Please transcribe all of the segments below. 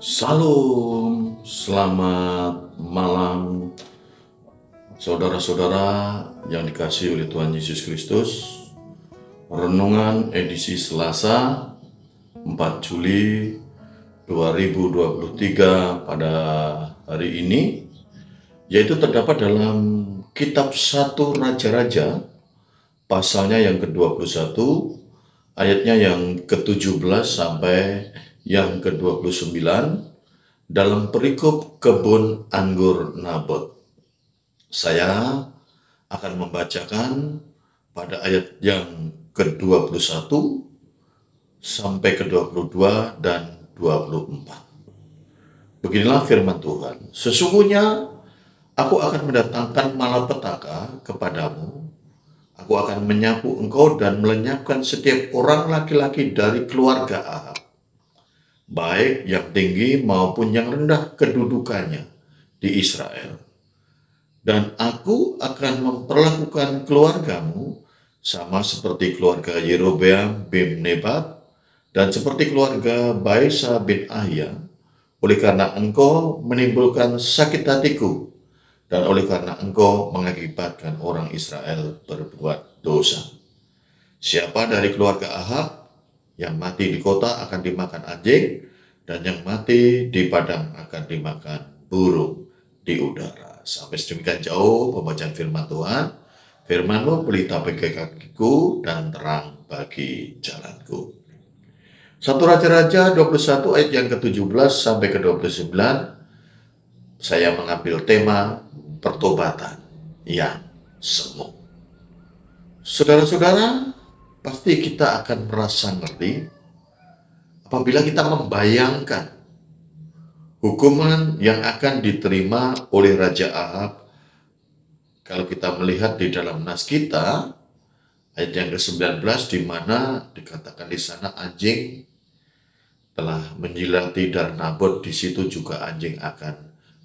Salam, selamat malam saudara-saudara yang dikasihi oleh Tuhan Yesus Kristus. Renungan edisi Selasa 4 Juli 2023 pada hari ini, yaitu terdapat dalam kitab 1 Raja-Raja, pasalnya yang ke-21, ayatnya yang ke-17 sampai yang ke-29, dalam perikop kebun anggur Nabot. Saya akan membacakan pada ayat yang ke-21 sampai ke-22 dan 24. Beginilah firman Tuhan. Sesungguhnya aku akan mendatangkan malapetaka kepadamu. Aku akan menyapu engkau dan melenyapkan setiap orang laki-laki dari keluarga Ahab, baik yang tinggi maupun yang rendah kedudukannya di Israel. Dan aku akan memperlakukan keluargamu sama seperti keluarga Yerobeam bin Nebat dan seperti keluarga Baesa bin Ahia, oleh karena engkau menimbulkan sakit hatiku dan oleh karena engkau mengakibatkan orang Israel berbuat dosa. Siapa dari keluarga Ahab yang mati di kota akan dimakan anjing, dan yang mati di padang akan dimakan burung di udara. Sampai sedemikian jauh pembacaan firman Tuhan. Firman-Mu pelita bagi kakiku dan terang bagi jalanku. 1 Raja-Raja 21 ayat yang ke-17 sampai ke-29, saya mengambil tema pertobatan yang semu. Saudara-saudara, pasti kita akan merasa ngerti apabila kita membayangkan hukuman yang akan diterima oleh Raja Ahab. Kalau kita melihat di dalam nas kita, ayat yang ke-19, di mana dikatakan di sana anjing telah menjilati darah Nabot, di situ juga anjing akan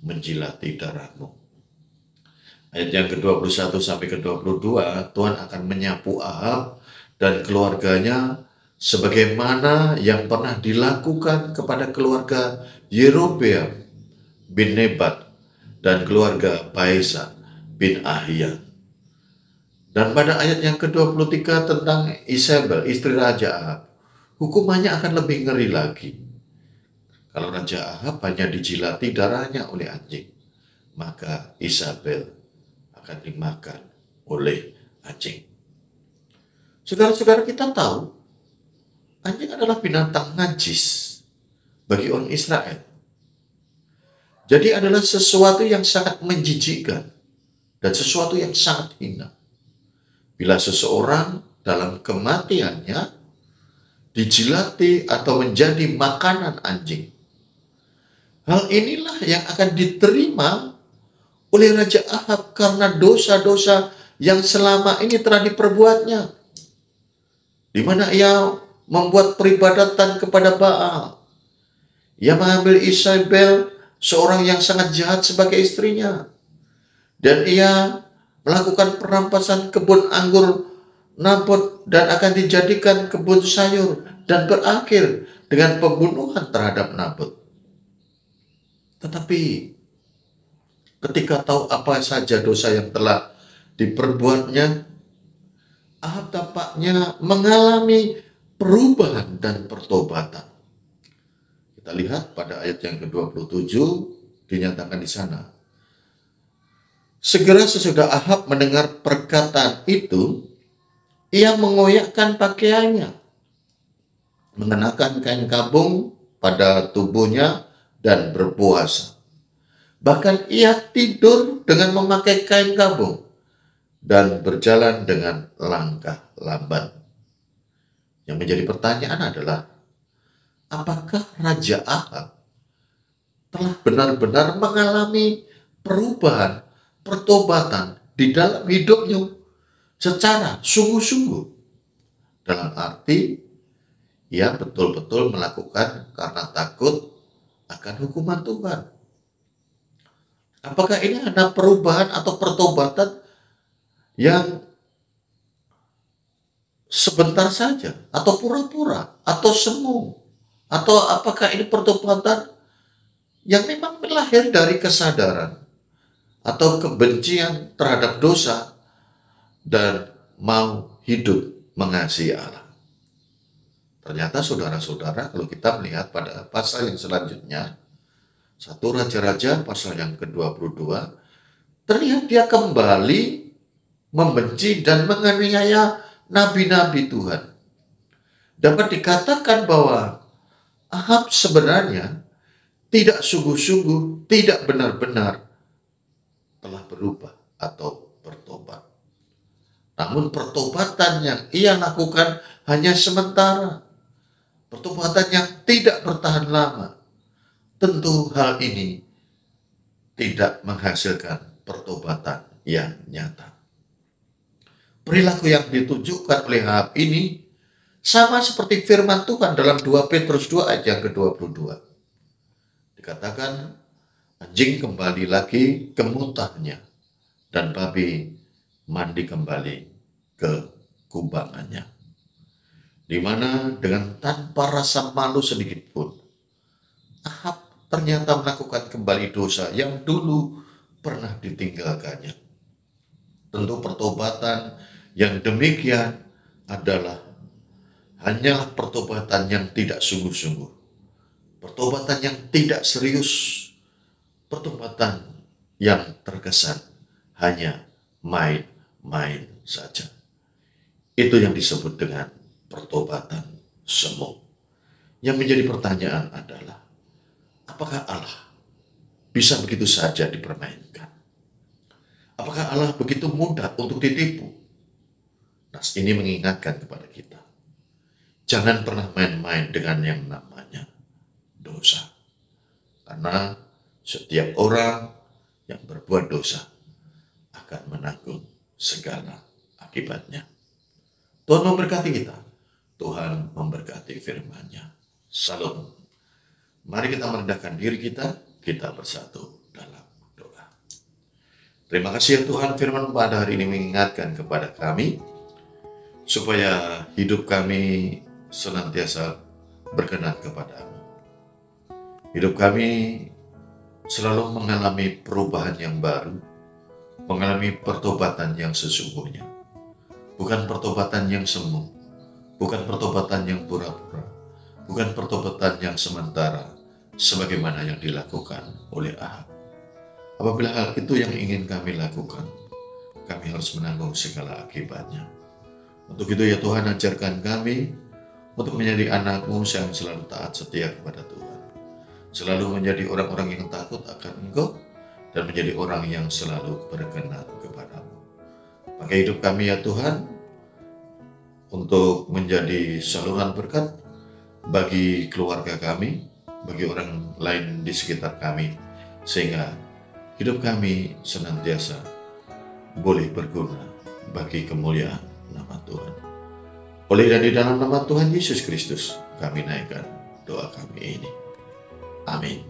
menjilati darahmu. Ayat yang ke-21 sampai ke-22, Tuhan akan menyapu Ahab dan keluarganya sebagaimana yang pernah dilakukan kepada keluarga Yerobeam bin Nebat dan keluarga Baesa bin Ahia. Dan pada ayat yang ke-23 tentang Isabel, istri Raja Ahab, hukumannya akan lebih ngeri lagi. Kalau Raja Ahab hanya dijilati darahnya oleh anjing, maka Isabel akan dimakan oleh anjing. Saudara-saudara, kita tahu anjing adalah binatang najis bagi orang Israel. Jadi adalah sesuatu yang sangat menjijikkan dan sesuatu yang sangat hina. Bila seseorang dalam kematiannya dijilati atau menjadi makanan anjing, hal inilah yang akan diterima oleh Raja Ahab karena dosa-dosa yang selama ini telah diperbuatnya, di mana ia membuat peribadatan kepada Baal. Ia mengambil Isabel, seorang yang sangat jahat, sebagai istrinya. Dan ia melakukan perampasan kebun anggur Nabot dan akan dijadikan kebun sayur, dan berakhir dengan pembunuhan terhadap Nabot. Tetapi ketika tahu apa saja dosa yang telah diperbuatnya, Ahab tampaknya mengalami perubahan dan pertobatan. Kita lihat pada ayat yang ke-27, dinyatakan di sana, segera sesudah Ahab mendengar perkataan itu, ia mengoyakkan pakaiannya, mengenakan kain kabung pada tubuhnya dan berpuasa. Bahkan ia tidur dengan memakai kain kabung dan berjalan dengan langkah lamban. Yang menjadi pertanyaan adalah, apakah Raja Ahab telah benar-benar mengalami perubahan, pertobatan di dalam hidupnya secara sungguh-sungguh? Dalam arti, ia betul-betul melakukan karena takut akan hukuman Tuhan. Apakah ini ada perubahan atau pertobatan yang sebentar saja, atau pura-pura, atau semu, atau apakah ini pertobatan yang memang lahir dari kesadaran atau kebencian terhadap dosa dan mau hidup mengasihi Allah. Ternyata saudara-saudara, kalau kita melihat pada pasal yang selanjutnya, 1 Raja-Raja pasal yang ke-22, terlihat dia kembali membenci dan menganiaya nabi-nabi Tuhan. Dapat dikatakan bahwa Ahab sebenarnya tidak sungguh-sungguh, tidak benar-benar telah berubah atau bertobat. Namun pertobatan yang ia lakukan hanya sementara. Pertobatan yang tidak bertahan lama. Tentu hal ini tidak menghasilkan pertobatan yang nyata. Perilaku yang ditunjukkan oleh Ahab ini sama seperti firman Tuhan dalam 2 Petrus 2 ayat yang ke-22. Dikatakan, anjing kembali lagi ke mutahnya, dan babi mandi kembali ke kubangannya. Di mana dengan tanpa rasa malu sedikit pun, Ahab ternyata melakukan kembali dosa yang dulu pernah ditinggalkannya. Tentu pertobatan yang demikian adalah hanyalah pertobatan yang tidak sungguh-sungguh. Pertobatan yang tidak serius. Pertobatan yang terkesan hanya main-main saja. Itu yang disebut dengan pertobatan semu. Yang menjadi pertanyaan adalah, apakah Allah bisa begitu saja dipermainkan? Apakah Allah begitu mudah untuk ditipu? Nas ini mengingatkan kepada kita, jangan pernah main-main dengan yang namanya dosa. Karena setiap orang yang berbuat dosa akan menanggung segala akibatnya. Tuhan memberkati kita. Tuhan memberkati firman-Nya. Salam. Mari kita merendahkan diri kita bersatu dalam doa. Terima kasih ya Tuhan, firman pada hari ini mengingatkan kepada kami, supaya hidup kami senantiasa berkenan kepadamu. Hidup kami selalu mengalami perubahan yang baru, mengalami pertobatan yang sesungguhnya. Bukan pertobatan yang semu, bukan pertobatan yang pura-pura, bukan pertobatan yang sementara, sebagaimana yang dilakukan oleh Ahab. Apabila hal itu yang ingin kami lakukan, kami harus menanggung segala akibatnya. Untuk itu ya Tuhan, ajarkan kami untuk menjadi anak-Mu yang selalu taat setia kepada Tuhan. Selalu menjadi orang-orang yang takut akan Engkau, dan menjadi orang yang selalu berkenan kepadamu. Pakai hidup kami ya Tuhan, untuk menjadi saluran berkat bagi keluarga kami, bagi orang lain di sekitar kami, sehingga hidup kami senantiasa boleh berguna bagi kemuliaan nama Tuhan. Oleh dan di dalam nama Tuhan Yesus Kristus, kami naikkan doa kami ini. Amin.